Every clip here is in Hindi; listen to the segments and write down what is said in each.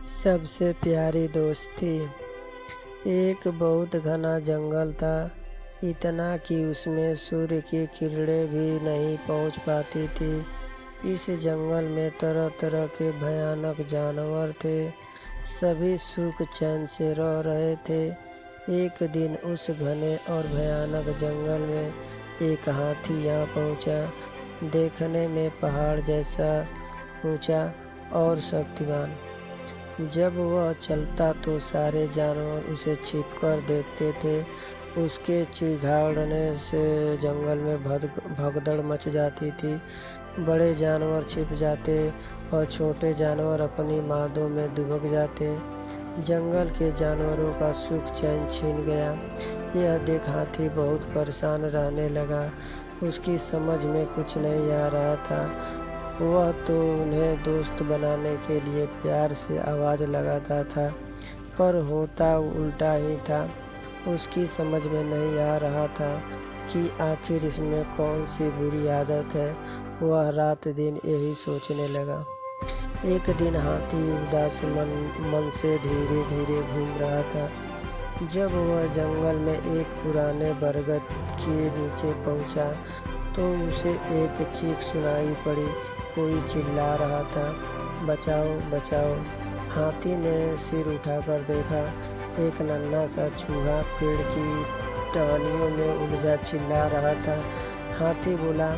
सबसे प्यारी दोस्ती। एक बहुत घना जंगल था, इतना कि उसमें सूर्य की किरणें भी नहीं पहुंच पाती थी। इस जंगल में तरह तरह के भयानक जानवर थे, सभी सुख चैन से रह रहे थे। एक दिन उस घने और भयानक जंगल में एक हाथी यहाँ पहुँचा, देखने में पहाड़ जैसा ऊंचा और शक्तिमान। जब वह चलता तो सारे जानवर उसे छिपकर देखते थे। उसके चिघाड़ने से जंगल में भगदड़ मच जाती थी। बड़े जानवर छिप जाते और छोटे जानवर अपनी मादों में दुबक जाते। जंगल के जानवरों का सुख चैन छीन गया। यह देख हाथी बहुत परेशान रहने लगा। उसकी समझ में कुछ नहीं आ रहा था। वह तो उन्हें दोस्त बनाने के लिए प्यार से आवाज़ लगाता था, पर होता उल्टा ही था। उसकी समझ में नहीं आ रहा था कि आखिर इसमें कौन सी बुरी आदत है। वह रात दिन यही सोचने लगा। एक दिन हाथी उदास मन से धीरे धीरे घूम रहा था। जब वह जंगल में एक पुराने बरगद के नीचे पहुंचा, तो उसे एक चीख सुनाई पड़ी। कोई चिल्ला रहा था, बचाओ बचाओ। हाथी ने सिर उठाकर देखा। एक नन्हा सा चूहा पेड़ की टहनियों में उलझा चिल्ला रहा था। हाथी बोला,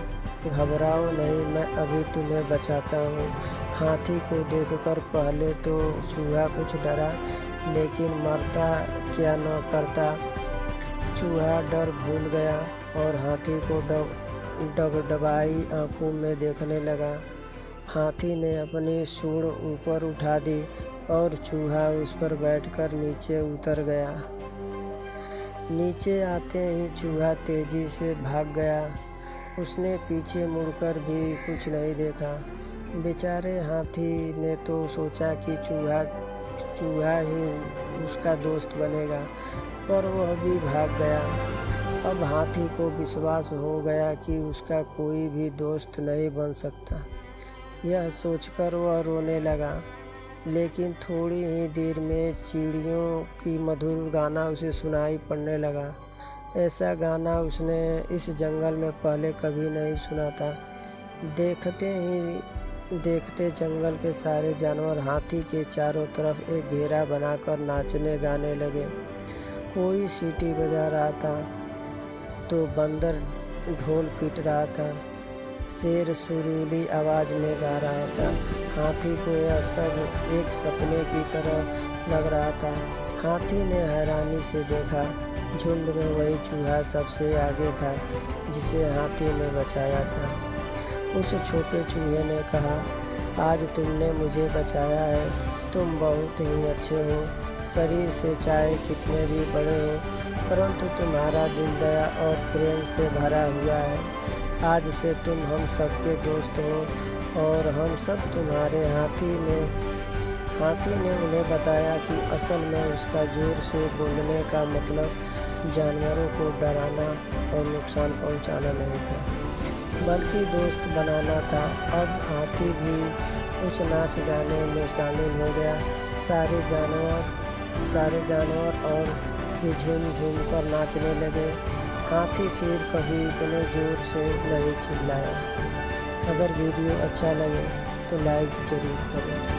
घबराओ नहीं, मैं अभी तुम्हें बचाता हूँ। हाथी को देखकर पहले तो चूहा कुछ डरा, लेकिन मरता क्या न करता। चूहा डर भूल गया और हाथी को डगडगाई आंखों में देखने लगा। हाथी ने अपनी सूंड ऊपर उठा दी और चूहा उस पर बैठकर नीचे उतर गया। नीचे आते ही चूहा तेजी से भाग गया। उसने पीछे मुड़कर भी कुछ नहीं देखा। बेचारे हाथी ने तो सोचा कि चूहा ही उसका दोस्त बनेगा, पर वह भी भाग गया। अब हाथी को विश्वास हो गया कि उसका कोई भी दोस्त नहीं बन सकता। यह सोचकर वह रोने लगा। लेकिन थोड़ी ही देर में चिड़ियों की मधुर गाना उसे सुनाई पड़ने लगा। ऐसा गाना उसने इस जंगल में पहले कभी नहीं सुना था। देखते जंगल के सारे जानवर हाथी के चारों तरफ एक घेरा बनाकर नाचने गाने लगे। कोई सीटी बजा रहा था, तो बंदर ढोल पीट रहा था, शेर सुरीली आवाज में गा रहा था। हाथी को यह सब एक सपने की तरह लग रहा था। हाथी ने हैरानी से देखा, झुंड में वही चूहा सबसे आगे था जिसे हाथी ने बचाया था। उस छोटे चूहे ने कहा, आज तुमने मुझे बचाया है। तुम बहुत ही अच्छे हो, शरीर से चाहे कितने भी बड़े हो, परंतु तुम्हारा दिल दया और प्रेम से भरा हुआ है। आज से तुम हम सबके दोस्त हो और हम सब तुम्हारे। हाथी ने उन्हें बताया कि असल में उसका जोर से बोलने का मतलब जानवरों को डराना और नुकसान पहुंचाना नहीं था, बल्कि दोस्त बनाना था। अब हाथी भी उस नाच गाने में शामिल हो गया। सारे जानवर और भी झूम झूम कर नाचने लगे। हाथी फिर कभी इतने जोर से नहीं चिल्लाया। अगर वीडियो अच्छा लगे तो लाइक ज़रूर करें।